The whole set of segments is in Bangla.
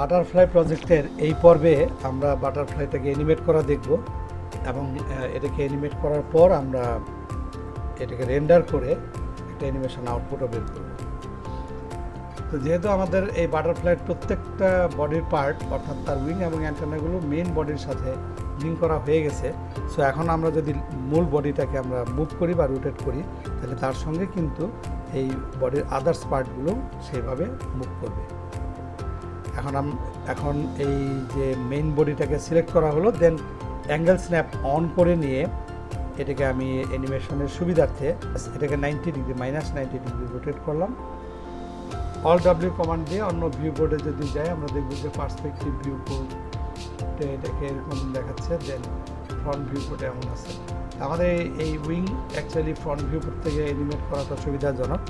বাটারফ্লাই প্রজেক্টের এই পর্বে আমরা বাটারফ্লাইটাকে অ্যানিমেট করা দেখব এবং এটাকে অ্যানিমেট করার পর আমরা এটাকে রেন্ডার করে একটা অ্যানিমেশন আউটপুটও বের করব। তো যেহেতু আমাদের এই বাটারফ্লাইয়ের প্রত্যেকটা বডির পার্ট অর্থাৎ তার উইং এবং অ্যান্টেনাগুলো মেইন বডির সাথে লিঙ্ক করা হয়ে গেছে, সো এখন আমরা যদি মূল বডিটাকে আমরা মুভ করি বা রোটেট করি তাহলে তার সঙ্গে কিন্তু এই বডির আদার্স পার্টগুলো সেইভাবে মুভ করবে। এখন এই যে মেইন বডিটাকে সিলেক্ট করা হলো, দেন অ্যাঙ্গেল স্ন্যাপ অন করে নিয়ে এটাকে আমি অ্যানিমেশনের সুবিধার্থে এটাকে 90 ডিগ্রি -90 ডিগ্রি রোটেট করলাম। অল ডাব্লিউ কমান্ড দিয়ে অন্য ভিউ বোর্ডে যদি যাই আমরা দেখব যে পার্সপেক্টিভ ভিউ বোর্ডে এটাকে এরকম দেখাচ্ছে, দেন ফ্রন্ট ভিউ বোর্ডে এমন আছে। আমাদের এই wing actually front view board থেকে অ্যানিমেট করাটা সুবিধাজনক,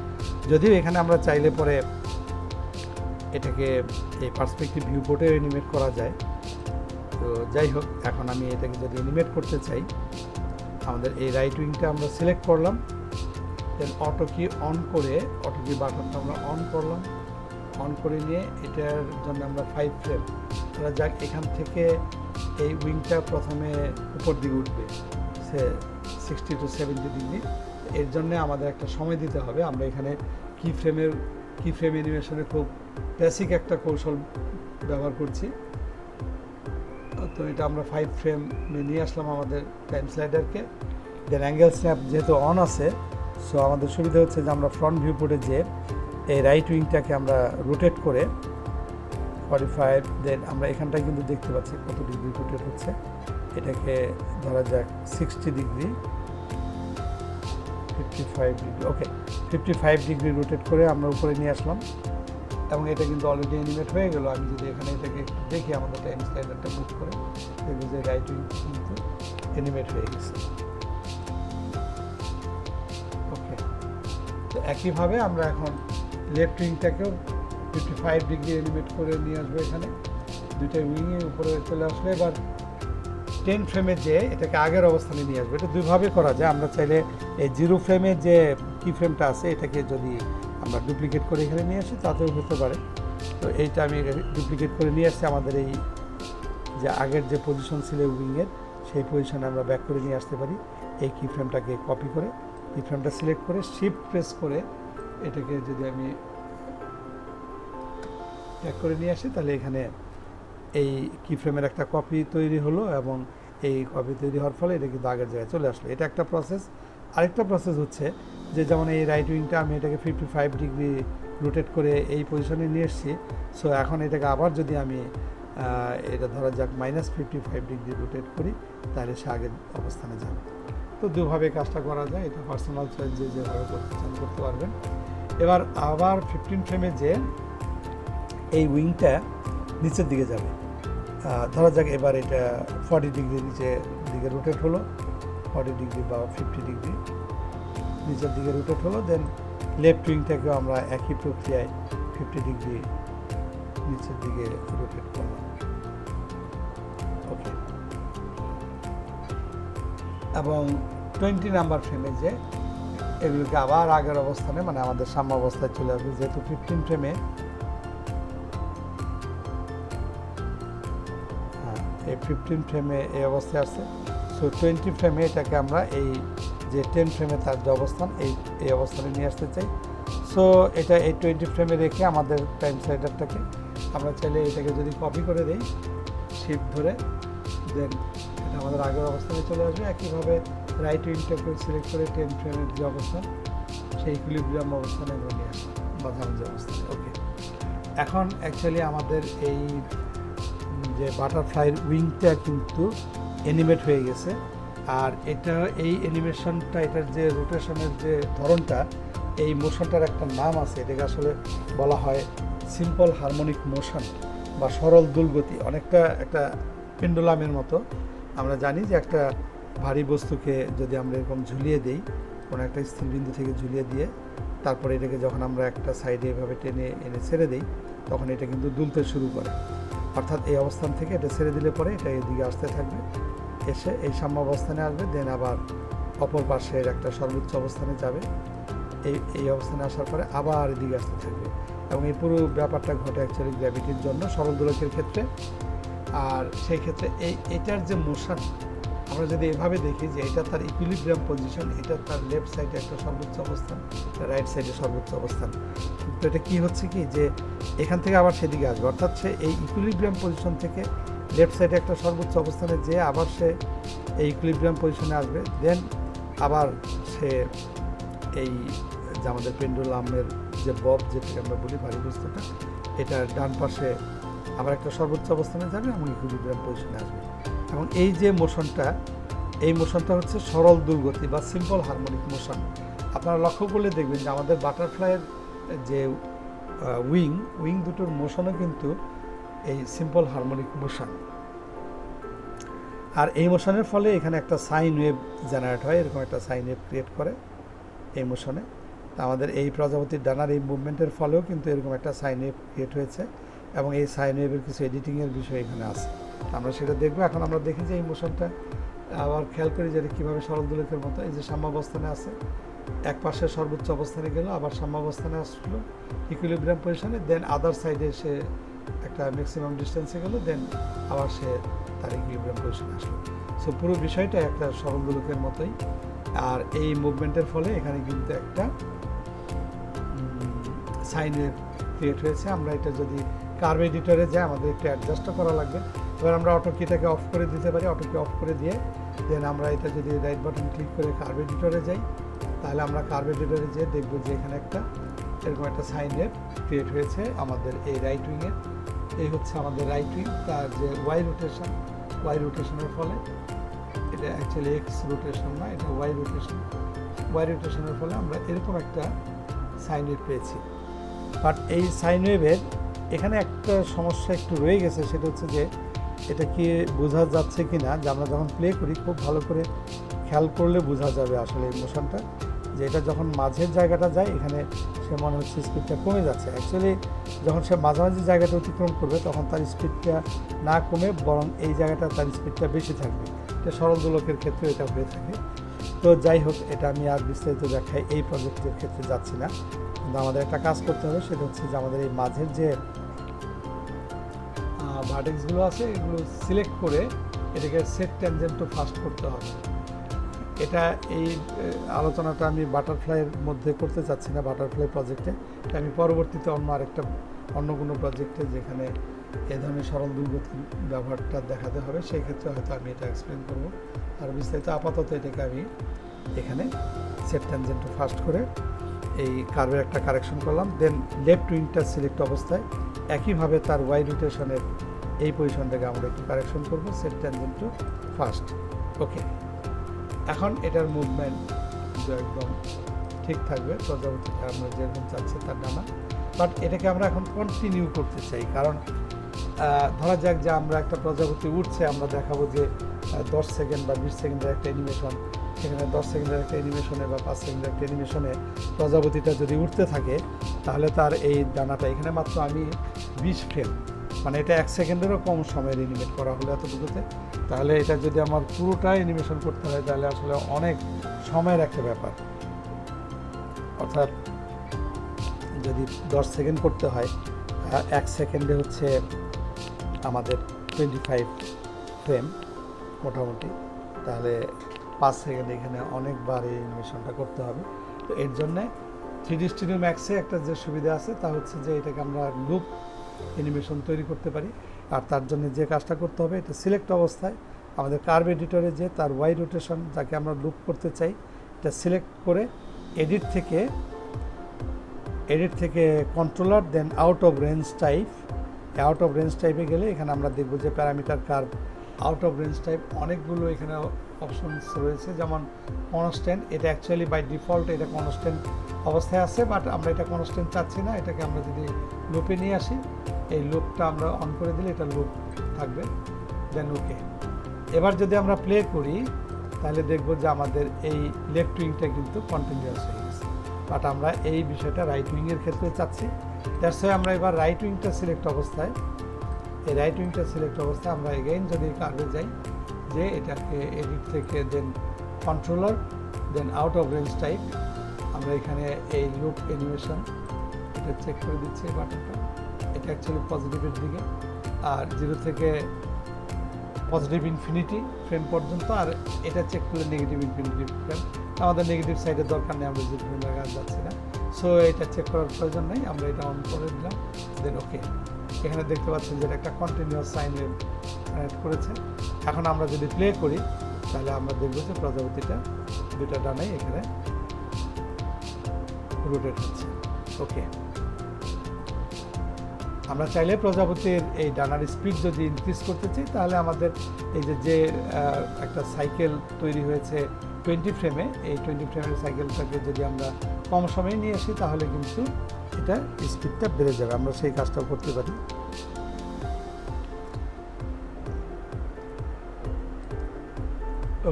যদিও এখানে আমরা চাইলে পরে এটাকে এই পার্সপেক্টিভ ভিউ বোর্ডে অ্যানিমেট করা যায়। তো যাই হোক, এখন আমি এটাকে যদি অ্যানিমেট করতে চাই, আমাদের এই রাইট উইংটা আমরা সিলেক্ট করলাম, দেন অটো কি অন করে অটো কি বাটনটা আমরা অন করলাম। অন করে নিয়ে এটার জন্য আমরা 5 ফ্রেম ধরা যাক, এখান থেকে এই উইংটা প্রথমে উপর দিকে উঠবে 60 to 70 ডিগ্রি। এর জন্য আমাদের একটা সময় দিতে হবে। আমরা এখানে কিফ্রেম অ্যানিমেশনের খুব বেসিক একটা কৌশল ব্যবহার করছি। তো এটা আমরা 5 ফ্রেম নিয়ে আসলাম আমাদের টাইম স্লাইডারকে। দেন অ্যাঙ্গেল স্ন্যাপ যেহেতু অন আছে, সো আমাদের সুবিধা হচ্ছে যে আমরা ফ্রন্ট ভিউ বোর্ডে যে এই রাইট উইংটাকে আমরা রোটেট করে 45, দেন আমরা এখানটায় কিন্তু দেখতে পাচ্ছি কত ডিগ্রি রোটেট হচ্ছে। এটাকে ধরা যাক 60 ডিগ্রি 55 ডিগ্রি, ওকে 55 ডিগ্রি রোটেট করে আমরা উপরে নিয়ে আসলাম এবং এটা কিন্তু অলরেডি অ্যানিমেট হয়ে গেল। আমি যদি এখানে এটাকে দেখি আমাদের টাইম স্লাইডারটা মুভ করে দেখব যে রাইট উইং কিন্তু অ্যানিমেট হয়ে গেছে। ওকে, তো একইভাবে আমরা এখন লেফট উইংটাকেও 55 ডিগ্রি অ্যানিমেট করে নিয়ে আসবো। এখানে দুইটা উইংয়ে উপরে চলে আসলে এবার 10 ফ্রেমে যে এটাকে আগের অবস্থানে নিয়ে আসবে। এটা দুইভাবে করা যায়। আমরা চাইলে এই 0 ফ্রেমে যে কি ফ্রেমটা আছে এটাকে যদি আমরা ডুপ্লিকেট করে এখানে নিয়ে আসি তাতেও হতে পারে। তো এইটা আমি ডুপ্লিকেট করে নিয়ে আসছি, আমাদের এই যে আগের যে পজিশন ছিল উইংয়ের সেই পজিশনে আমরা ব্যাক করে নিয়ে আসতে পারি। এই কি ফ্রেমটাকে কপি করে কি ফ্রেমটা সিলেক্ট করে শিফট প্রেস করে এটাকে যদি আমি ব্যাক করে নিয়ে আসি তাহলে এখানে এই কি ফ্রেমের একটা কপি তৈরি হলো এবং এই কপি তৈরি হওয়ার ফলে এটা কিন্তু আগের জায়গায় চলে আসলো। এটা একটা প্রসেস। আরেকটা প্রসেস হচ্ছে যে যেমন এই রাইট উইংটা আমি এটাকে 55 ডিগ্রি রোটেট করে এই পজিশনে নিয়ে এসেছি। সো এখন এটাকে আবার যদি আমি এটা ধরা যাক -55 ডিগ্রি রোটেট করি তাহলে সে আগের অবস্থানে যাবে। তো দুভাবে কাজটা করা যায়, এটা পার্সোনাল চয়েস, যে যেভাবে করতে চান করতে পারবেন। এবার আবার 15 ফ্রেমে যে এই উইংটা নিচের দিকে যাবে, ধরা যাক এবার এটা 40 ডিগ্রি নিচের দিকে রোটেট হলো, 40 ডিগ্রি বা 50 ডিগ্রি নিচের দিকে রোটেট হলো। দেন লেফট উইংটাকেও আমরা একই প্রক্রিয়ায় 50 ডিগ্রি নিচের দিকে রোটেট করলাম। ওকে, এবং 20 নাম্বার ফ্রেমে যে এগুলোকে আবার আগের অবস্থানে মানে আমাদের সাম্য অবস্থায় চলে আসবে। যেহেতু 15 ফ্রেমে এই 15 ফ্রেমে এই অবস্থায় আছে, সো 20 ফ্রেমে এটাকে আমরা এই যে 10 ফ্রেমে তার যে অবস্থান এই অবস্থানে নিয়ে আসতে চাই। সো এটা এই 20 ফ্রেমে রেখে আমাদের টাইম স্লাইডারটাকে আমরা চাইলে এটাকে যদি কপি করে দেই শিফট ধরে, দেন এটা আমাদের আগের অবস্থানে চলে আসবে। একইভাবে রাইট উইংটাকে সিলেক্ট করে 10 ফ্রেমের যে অবস্থান সেই ইকুইলিব্রিয়াম অবস্থানে নিয়ে আসবে, মাঝামাঝি অবস্থানে। ওকে, এখন অ্যাকচুয়ালি আমাদের এই যে বাটারফ্লাইয়ের উইংটা কিন্তু অ্যানিমেট হয়ে গেছে। আর এটা এই অ্যানিমেশনটা, এটার যে রোটেশনের যে ধরনটা, এই মোশনটার একটা নাম আছে। এটাকে আসলে বলা হয় সিম্পল হারমোনিক মোশন বা সরল দুলগতি, অনেকটা একটা পেন্ডুলামের মতো। আমরা জানি যে একটা ভারী বস্তুকে যদি আমরা এরকম ঝুলিয়ে দিই, কোনো একটা স্থির বিন্দু থেকে ঝুলিয়ে দিয়ে তারপরে এটাকে যখন আমরা একটা সাইডে এভাবে টেনে এনে ছেড়ে দিই তখন এটা কিন্তু দুলতে শুরু করে। অর্থাৎ এই অবস্থান থেকে এটা ছেড়ে দিলে পরে এটা এদিকে আসতে থাকবে, এসে এই সাম্য অবস্থানে আসবে, দেন আবার অপর পাশের একটা সর্বোচ্চ অবস্থানে যাবে, এই অবস্থানে আসার পরে আবার এদিকে আসতে থাকবে এবং এই পুরো ব্যাপারটা ঘটে অ্যাকচুয়ালি গ্র্যাভিটির জন্য সরল দোলকের ক্ষেত্রে। আর সেই ক্ষেত্রে এটার যে মোশন আমরা যদি এভাবে দেখি যে এটা তার ইকুইলিব্রিয়াম পজিশন, এটা তার লেফট সাইডে একটা সর্বোচ্চ অবস্থান, রাইট সাইডে সর্বোচ্চ অবস্থান। তো এটা কি হচ্ছে কি যে এখান থেকে আবার সেদিকে আসবে, অর্থাৎ সে এই ইকুইলিব্রিয়াম পজিশন থেকে লেফট সাইডে একটা সর্বোচ্চ অবস্থানে যে আবার সে এই ইকুইলিব্রিয়াম পজিশনে আসবে, দেন আবার সে এই যে আমাদের পেন্ডুলামের যে বব যেটাকে আমরা বলি ভারী বস্তুটা, এটা ডান পাশে আবার একটা সর্বোচ্চ অবস্থানে যাবে এবং ইকুইলিব্রিয়াম পজিশনে আসবে। এবং এই যে মোশনটা, এই মোশনটা হচ্ছে সরল দুর্গতি বা সিম্পল হারমোনিক মোশন। আপনারা লক্ষ্য করলে দেখবেন যে আমাদের বাটারফ্লাইয়ের যে উইং দুটোর মোশনও কিন্তু এই সিম্পল হারমোনিক মোশন। আর এই মোশনের ফলে এখানে একটা সাইন ওয়েভ জেনারেট হয়, এরকম একটা সাইন ওয়েভ ক্রিয়েট করে এই মোশনে। আমাদের এই প্রজাপতির ডানার এই মুভমেন্টের ফলেও কিন্তু এরকম একটা সাইন ওয়েভ ক্রিয়েট হয়েছে এবং এই সাইন ওয়েভের কিছু এডিটিংয়ের বিষয় এখানে আছে, আমরা সেটা দেখবো। এখন আমরা দেখি যে এই মোশনটা আবার খেয়াল করি যে কীভাবে সরল দোলকের মতো এই যে সাম্যাবস্থানে আছে, এক পাশে সর্বোচ্চ অবস্থানে গেল, আবার সাম্যাবস্থানে আসলো ইকুইলিব্রিয়াম পজিশনে, দেন আদার সাইডে সে একটা ম্যাক্সিমাম ডিস্টেন্সে গেল, দেন আবার সে তার ইকুইলিব্রিয়াম পজিশনে আসলো। সো পুরো বিষয়টা একটা সরল দোলকের মতোই। আর এই মুভমেন্টের ফলে এখানে কিন্তু একটা সাইনের ক্রিয়েট হয়েছে। আমরা এটা যদি কার্ভ এডিটরে যাই আমাদের একটু অ্যাডজাস্টও করা লাগবে। এবার আমরা অটো কিটাকে অফ করে দিতে পারি, অটো কি অফ করে দিয়ে দেন আমরা এটা যদি রাইট বাটন ক্লিক করে কার্ভ এডিটরে যাই, তাহলে আমরা কার্ভ এডিটরে যেয়ে দেখবো যে এখানে একটা এরকম একটা সাইনের ক্রিয়েট হয়েছে আমাদের এই রাইট উইংয়ের। এই হচ্ছে আমাদের রাইট উইং, তার যে ওয়াই রোটেশনের ফলে, এটা অ্যাকচুয়ালি এক্স রোটেশন না, এটা ওয়াই রোটেশনের ফলে আমরা এরকম একটা সাইন ওয়েভ পেয়েছি। বাট এই সাইন ওয়েভের এখানে একটা সমস্যা একটু রয়ে গেছে, সেটা হচ্ছে যে এটা কি বোঝা যাচ্ছে কি না, যে আমরা যখন প্লে করি খুব ভালো করে খেয়াল করলে বোঝা যাবে আসলে এই মোশনটা, যে এটা যখন মাঝের জায়গাটা যায় এখানে সে মনে হচ্ছে স্পিডটা কমে যাচ্ছে। অ্যাকচুয়ালি যখন সে মাঝামাঝি জায়গাটা অতিক্রম করবে তখন তার স্পিডটা না কমে বরং এই জায়গাটা তার স্পিডটা বেশি থাকবে। এটা সরল দোলকের ক্ষেত্রে এটা হয়ে থাকে। তো যাই হোক, এটা আমি আর বিস্তারিত দেখাই এই প্রজেক্টের ক্ষেত্রে যাচ্ছি না, কিন্তু আমাদের একটা কাজ করতে হবে, সেটা হচ্ছে যে আমাদের এই মাঝের যে ভার্টেক্সগুলো আছে এগুলো সিলেক্ট করে এটাকে সেট ট্যানজেন্ট টু ফার্স্ট করতে হবে। এটা এই আলোচনাটা আমি বাটারফ্লাইয়ের মধ্যে করতে চাচ্ছি না, বাটারফ্লাই প্রজেক্টে, এটা আমি পরবর্তীতে অন্য কোনো প্রজেক্টে যেখানে এই ধরনের সরল দুর্গতির ব্যবহারটা দেখাতে হবে সেই ক্ষেত্রে হয়তো আমি এটা এক্সপ্লেন করবো আর বিস্তারিত। আপাতত এটাকে আমি এখানে সেট ট্যানজেন্ট টু ফার্স্ট করে এই কার্ভের একটা কারেকশন করলাম, দেন লেফট উইংটা সিলেক্ট অবস্থায় একইভাবে তার ওয়াই রোটেশনের এই পজিশনটাকে আমরা একটু কারেকশন করবো, সেট ট্যানজেন্ট টু ফার্স্ট। ওকে, এখন এটার মুভমেন্ট একদম ঠিক থাকবে, প্রজাপতিটা আমরা যেরকম চাচ্ছি তার ডানা। বাট এটাকে আমরা এখন কন্টিনিউ করতে চাই, কারণ ধরা যাক যে আমরা একটা প্রজাপতি উঠছে, আমরা দেখাবো যে 10 সেকেন্ড বা 20 সেকেন্ডের একটা অ্যানিমেশন, সেখানে 10 সেকেন্ডের একটা অ্যানিমেশনে বা 5 সেকেন্ডের একটা অ্যানিমেশনে প্রজাপতিটা যদি উঠতে থাকে তাহলে তার এই ডানাটা এখানে মাত্র আমি 20 ফ্রেম, মানে এটা 1 সেকেন্ডেরও কম সময়ের অ্যানিমেট করা হলো এতটুকুতে, তাহলে এটা যদি আমার পুরোটাই অ্যানিমেশন করতে হয় তাহলে আসলে অনেক সময়ের একটা ব্যাপার। অর্থাৎ যদি 10 সেকেন্ড করতে হয়, 1 সেকেন্ডে হচ্ছে আমাদের 25 ফ্রেম মোটামুটি, তাহলে 5 সেকেন্ড এখানে অনেকবার এই অ্যানিমেশনটা করতে হবে। তো এর জন্যে 3D Studio Max-এ একটা যে সুবিধা আছে তা হচ্ছে যে এটাকে আমরা লুপ অ্যানিমেশন তৈরি করতে পারি। আর তার জন্য যে কাজটা করতে হবে, এটা সিলেক্ট অবস্থায় আমাদের কার্ভ এডিটরে যে তার ওয়াই রোটেশন যাকে আমরা লুপ করতে চাই এটা সিলেক্ট করে এডিট থেকে controller, then out of range টাইপে গেলে এখানে আমরা দেখব যে parameter curve out of range type অনেকগুলো এখানে অপশনস রয়েছে, যেমন কনস্ট্যান্ট, এটা অ্যাকচুয়ালি বাই ডিফল্ট এটা কনস্ট্যান্ট অবস্থায় আছে, বাট আমরা এটা কনস্ট্যান্ট চাচ্ছি না, এটাকে আমরা যদি লুপে নিয়ে আসি, এই লুপটা আমরা অন করে দিলে এটা লুপ থাকবে, দেন ওকে। এবার যদি আমরা প্লে করি তাহলে দেখব যে আমাদের এই লেফট উইংটা কিন্তু কন্টিনিউয়াস হয়ে গেছে, বাট আমরা এই বিষয়টা রাইট উইংয়ের ক্ষেত্রে চাচ্ছি। দ্যাটস ওয়াই আমরা এবার রাইট উইংটা সিলেক্ট অবস্থায় আমরা এগেইন যদি কার্ভে যাই, যে এটাকে এডিট থেকে then controller, then out of range type, আমরা এখানে এই লুপ অ্যানিমেশন এটা চেক করে দিচ্ছি এই বাটনটা, এটা অ্যাকচুয়ালি পজিটিভের দিকে, আর 0 থেকে পজিটিভ ইনফিনিটি ফ্রেম পর্যন্ত, আর এটা চেক করে নেগেটিভ ইনফিনিটি ফ্রেম। আমাদের নেগেটিভ সাইডের দরকার নেই, আমরা যে ফ্রেম লাগাতে যাচ্ছি না, সো এটা চেক করার প্রয়োজন নেই। আমরা এটা অন করে দিলাম, দেন ওকে। এখানে দেখতে পাচ্ছেন যে এটা একটা কন্টিনিউয়াস সাইনের কানেক্ট করেছে। এখন আমরা যদি প্লে করি তাহলে আমরা দেখব যে প্রজাপতিটা দুটা ডানাই এখানে রোটেট হচ্ছে। ওকে, আমরা চাইলে প্রজাপতির এই ডানার স্পিড যদি ইনক্রিজ করতে চাই তাহলে আমাদের এই যে একটা সাইকেল তৈরি হয়েছে 20 ফ্রেমে, এই 20 ফ্রেমের সাইকেলটাকে যদি আমরা কম সময়ে নিয়ে আসি তাহলে কিন্তু এটা স্পিডটা বেড়ে যাবে। আমরা সেই কাজটাও করতে পারি।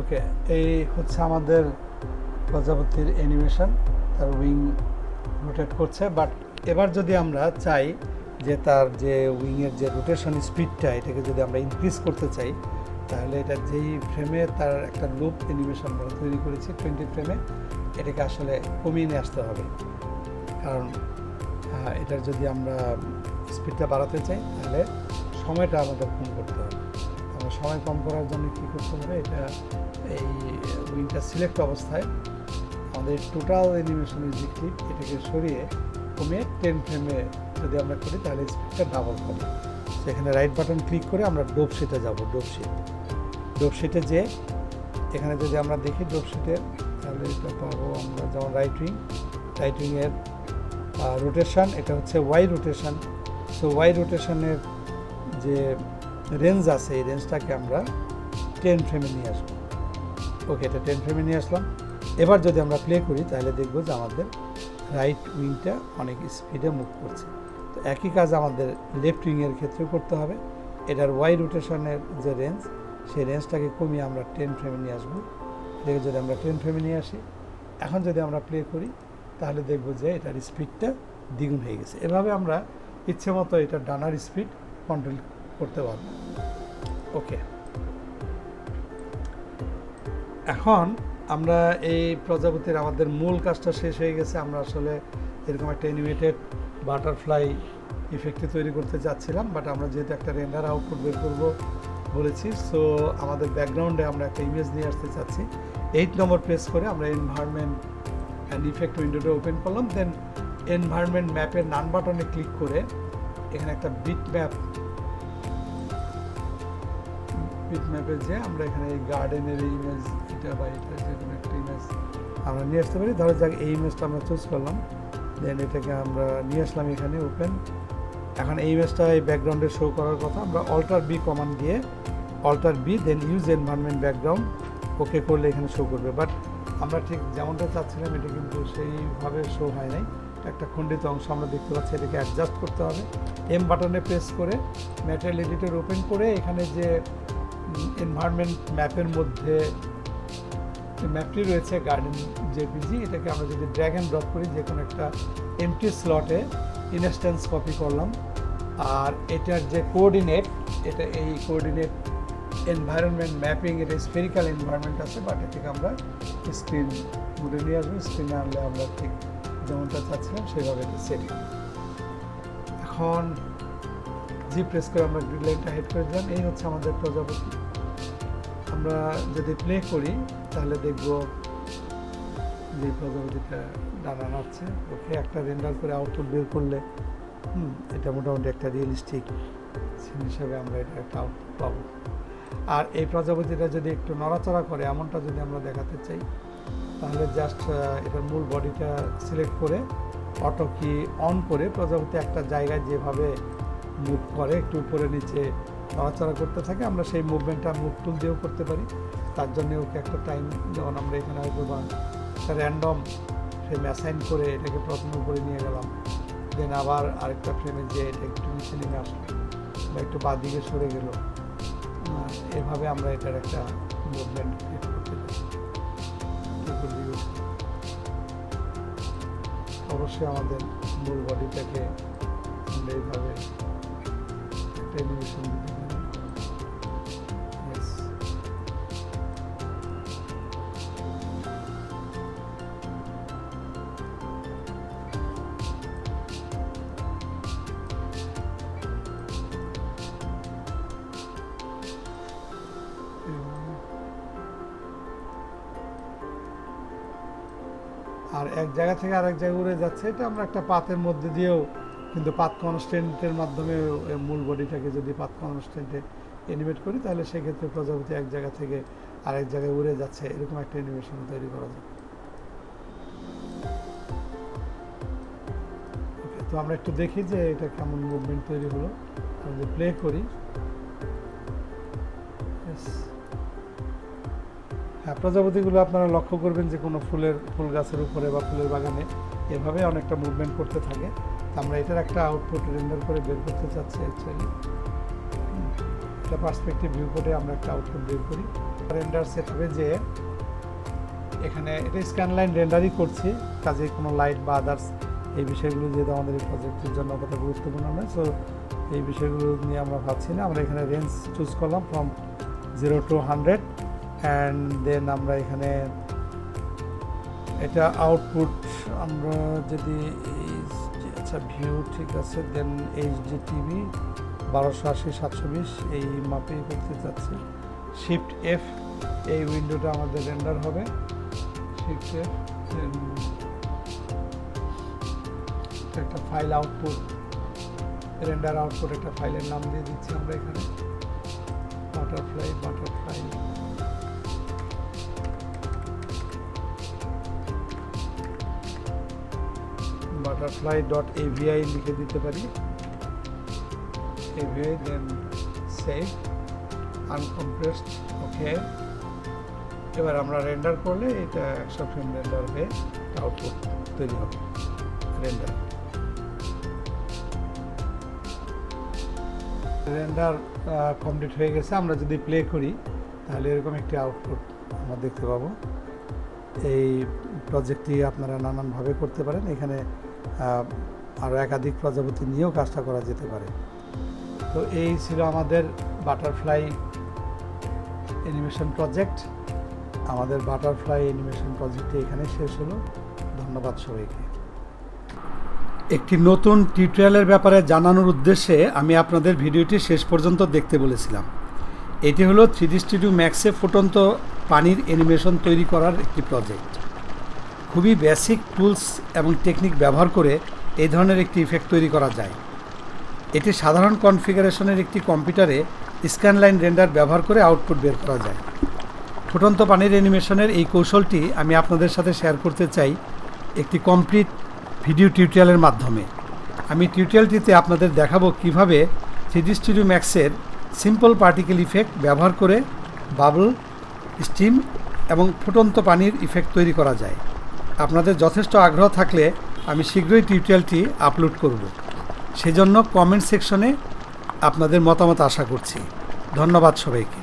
ওকে, এই হচ্ছে আমাদের প্রজাপতির অ্যানিমেশন, তার উইং রোটেট করছে। বাট এবার যদি আমরা চাই যে তার যে উইংয়ের যে রোটেশন স্পিডটা এটাকে যদি আমরা ইনক্রিজ করতে চাই তাহলে এটা যেই ফ্রেমে তার একটা লুপ অ্যানিমেশন আমরা তৈরি করেছি 20 ফ্রেমে, এটাকে আসলে কমিয়ে নিয়ে আসতে হবে। কারণ এটার যদি আমরা স্পিডটা বাড়াতে চাই তাহলে সময়টা আমাদের কম করতে হবে। আমরা সময় কম করার জন্য কী করতে হবে, এটা এই উইংটা সিলেক্ট অবস্থায় আমাদের টোটাল অ্যানিমেশনের যে ক্লিপ এটাকে সরিয়ে কমিয়ে 10 ফ্রেমে যদি আমরা করি তাহলে স্পিডটা ডাবল হবে। সেখানে রাইট বাটন ক্লিক করে আমরা ডোপ শিটে যাব। ডোপ শিটে যে এখানে যদি আমরা দেখি ডোপ শিটে তাহলে এটা পাবো আমরা যেমন রাইট উইংয়ের রোটেশন, এটা হচ্ছে ওয়াই রোটেশন। সো ওয়াই রোটেশনের যে রেঞ্জ আছে এই রেঞ্জটাকে আমরা 10 ফ্রেমে নিয়ে আসবো। ওকে, এটা 10 ফ্রেমে নিয়ে আসলাম। এবার যদি আমরা প্লে করি তাহলে দেখব যে আমাদের রাইট উইংটা অনেক স্পিডে মুভ করছে। তো একই কাজ আমাদের লেফট উইংয়ের ক্ষেত্রেও করতে হবে। এটার ওয়াই রোটেশনের যে রেঞ্জ সেই রেঞ্জটাকে কমিয়ে আমরা 10 ফ্রেমে নিয়ে আসবো। এটাকে যদি আমরা 10 ফ্রেমে নিয়ে আসি, এখন যদি আমরা প্লে করি তাহলে দেখব যে এটার স্পিডটা দ্বিগুণ হয়ে গেছে। এভাবে আমরা ইচ্ছে মতো এটার ডানার স্পিড কন্ট্রোল করতে পারবো। ওকে, এখন আমরা এই প্রজাপতির আমাদের মূল কাজটা শেষ হয়ে গেছে। আমরা আসলে এরকম একটা অ্যানিমেটেড বাটারফ্লাই ইফেক্টে তৈরি করতে চাচ্ছিলাম, বাট আমরা যেহেতু একটা রেন্ডার আউটপুট বের করবো বলেছি, সো আমাদের ব্যাকগ্রাউন্ডে আমরা একটা ইমেজ নিয়ে আসতে চাচ্ছি। 8 নম্বর প্রেস করে আমরা এনভায়রনমেন্ট অ্যান্ড ইফেক্ট উইন্ডোটা ওপেন করলাম। দেন এনভায়রনমেন্ট ম্যাপের নান বাটনে ক্লিক করে এখানে একটা বিট ম্যাপে যে আমরা এখানে এই গার্ডেনের ইমেজ এটা বা এটা যে কোনো একটা ইমেজ আমরা নিয়ে আসতে পারি। ধরো যাক এই ইমেজটা আমরা চুজ করলাম, দেন এটাকে আমরা নিয়ে আসলাম এখানে ওপেন। এখন এই ইমেজটা এই ব্যাকগ্রাউন্ডে শো করার কথা, আমরা অল্টার বি কমান্ড দিয়ে alter B then use environment background okay করলে এখানে শো করবে। বাট আমরা ঠিক যেমনটা চাচ্ছিলাম এটা কিন্তু সেইভাবে শো হয় নাই, একটা খণ্ডিত অংশ আমরা দেখতে পাচ্ছি। এটাকে অ্যাডজাস্ট করতে হবে। এম বাটনে প্রেস করে ম্যাটেরিয়াল এডিটর ওপেন করে এখানে যে এনভায়রনমেন্ট ম্যাপের মধ্যে ম্যাপটি রয়েছে গার্ডেন জেপিজি, এটাকে আমরা যদি ড্র্যাগ অ্যান্ড ড্রপ করি যে কোনো একটা এমটি স্লটে ইনস্ট্যান্স কপি করলাম। আর এটার যে কোঅর্ডিনেট, এটা এই কোঅর্ডিনেট এনভায়রনমেন্ট ম্যাপিং, এটা স্ফেরিক্যাল এনভায়রনমেন্ট আছে, বাট এটাকে আমরা স্ক্রিন মোডে নিয়ে আসবো। স্ক্রিনে আনলে আমরা ঠিক যেমনটা চাচ্ছিলাম সেইভাবে এটা সেট। এখন জি প্রেস করে আমরা গ্রিড লাইনটা হেড করে দিলাম। এই হচ্ছে আমাদের প্রজাপতি। আমরা যদি প্লে করি তাহলে দেখব যে প্রজাপতিটা ডানা নাড়ছে। ওকে, একটা রেন্ডার করে আউটপুট বের করলে এটা মোটামুটি একটা রিয়েলিস্টিক সিন হিসাবে আমরা এটা একটা আউটপুট পাবো। আর এই প্রজাপতিটা যদি একটু নড়াচড়া করে এমনটা যদি আমরা দেখাতে চাই তাহলে জাস্ট এটার মূল বডিটা সিলেক্ট করে অটো কি অন করে প্রজাপতি একটা জায়গায় যেভাবে মুভ করে একটু উপরে নিচে নড়াচড়া করতে থাকে, আমরা সেই মুভমেন্টটা মুভ টুল দিয়েও করতে পারি। তার জন্য ওকে একটা টাইম, যেমন আমরা এখানে হয়তো বা একটা র্যান্ডম ফ্রেম অ্যাসাইন করে এটাকে প্রথমে উপরে নিয়ে গেলাম, দেন আবার আরেকটা ফ্রেমে যে এটা একটু নিচে নেমে আসলো বা একটু বাঁ দিকে সরে গেল, এভাবে আমরা এটার একটা মুভমেন্ট ক্রিয়েট করতে পারি। অবশ্যই আমাদের মূল বডিটাকে আমরা এইভাবে একটা অ্যানিমেশন দিতে পারি। আর এক জায়গা থেকে আরেক জায়গায় উড়ে যাচ্ছে, এটা আমরা একটা পাতের মধ্যে দিয়েও কিন্তু পাত কনস্ট্যান্টের মাধ্যমে মূল বডিটাকে যদি পাত কনস্ট্যান্টে অ্যানিমেট করি তাহলে সেক্ষেত্রে প্রজাপতি এক জায়গা থেকে আরেক জায়গায় উড়ে যাচ্ছে এরকম একটা অ্যানিমেশন তৈরি করা যায়। তো আমরা একটু দেখি যে এটা কেমন মুভমেন্ট তৈরি হলো। আমরা প্লে করি, হ্যাঁ প্রজাপতিগুলো আপনারা লক্ষ্য করবেন যে কোনো ফুল গাছের উপরে বা ফুলের বাগানে এভাবে অনেকটা মুভমেন্ট করতে থাকে। আমরা এটার একটা আউটপুট রেন্ডার করে বের করতে চাচ্ছি। অ্যাকচুয়ালি এটা পার্সপেক্টিভ ভিউ করে আমরা একটা আউটপুট বের করি। রেন্ডার সেট হবে যে এখানে এটা স্ক্যান লাইন রেন্ডারই করছি, কাজে কোনো লাইট বা আদার্স এই বিষয়গুলো যেহেতু আমাদের এই প্রজেক্টের জন্য কত গুরুত্বপূর্ণ নয়, সো এই বিষয়গুলো নিয়ে আমরা ভাবছি না। আমরা এখানে রেঞ্জ চুজ করলাম ফ্রম 0 to 100 অ্যান্ড দেন আমরা এখানে এটা আউটপুট আমরা যদি আচ্ছা ভিউ ঠিক আছে, দেন এইচডি টিভি 1280x720 এই মাপেই করতে চাচ্ছি। শিফট এফ এই উইন্ডোটা আমাদের রেন্ডার হবে, শিফট এফ একটা ফাইল আউটপুট রেন্ডার আউটপুট একটা ফাইলের নাম দিয়ে দিচ্ছি আমরা এখানে বাটারফ্লাই butterfly.avi লিখে দিতে পারি, avi দেন সেভ আনকম্প্রেসড ওকে। এবার আমরা রেন্ডার করলে এটা 100 ফ্রেম রেন্ডার হয়ে আউটপুট তৈরি হবে। রেন্ডার কমপ্লিট হয়ে গেছে। আমরা যদি প্লে করি তাহলে এরকম একটি আউটপুট আমরা দেখতে পাবো। এই প্রজেক্টটি আপনারা নানানভাবে করতে পারেন, এখানে আরও একাধিক প্রজাপতি নিয়েও কাজটা করা যেতে পারে। তো এই ছিল আমাদের বাটারফ্লাই অ্যানিমেশন প্রজেক্ট। আমাদের বাটারফ্লাই অ্যানিমেশন প্রজেক্টটি এখানে শেষ হলো। ধন্যবাদ সবাইকে। একটি নতুন টিউটোরিয়ালের ব্যাপারে জানানোর উদ্দেশ্যে আমি আপনাদের ভিডিওটি শেষ পর্যন্ত দেখতে বলেছিলাম। এটি হলো 3D স্টুডিও ম্যাক্সে ফুটন্ত পানির অ্যানিমেশন তৈরি করার একটি প্রজেক্ট। খুবই বেসিক টুলস এবং টেকনিক ব্যবহার করে এই ধরনের একটি ইফেক্ট তৈরি করা যায়। এটি সাধারণ কনফিগারেশনের একটি কম্পিউটারে স্ক্যান লাইন রেন্ডার ব্যবহার করে আউটপুট বের করা যায়। ফুটন্ত পানির অ্যানিমেশনের এই কৌশলটি আমি আপনাদের সাথে শেয়ার করতে চাই একটি কমপ্লিট ভিডিও টিউটোরিয়ালের মাধ্যমে। আমি টিউটোরিয়ালটিতে আপনাদের দেখাবো কিভাবে 3D স্টুডিও ম্যাক্সের সিম্পল পার্টিকেল ইফেক্ট ব্যবহার করে বাবল, স্টিম এবং ফুটন্ত পানির ইফেক্ট তৈরি করা যায়। আপনাদের যথেষ্ট আগ্রহ থাকলে আমি শীঘ্রই টিউটোরিয়ালটি আপলোড করব, সেজন্য কমেন্ট সেকশনে আপনাদের মতামত আশা করছি। ধন্যবাদ সবাইকে।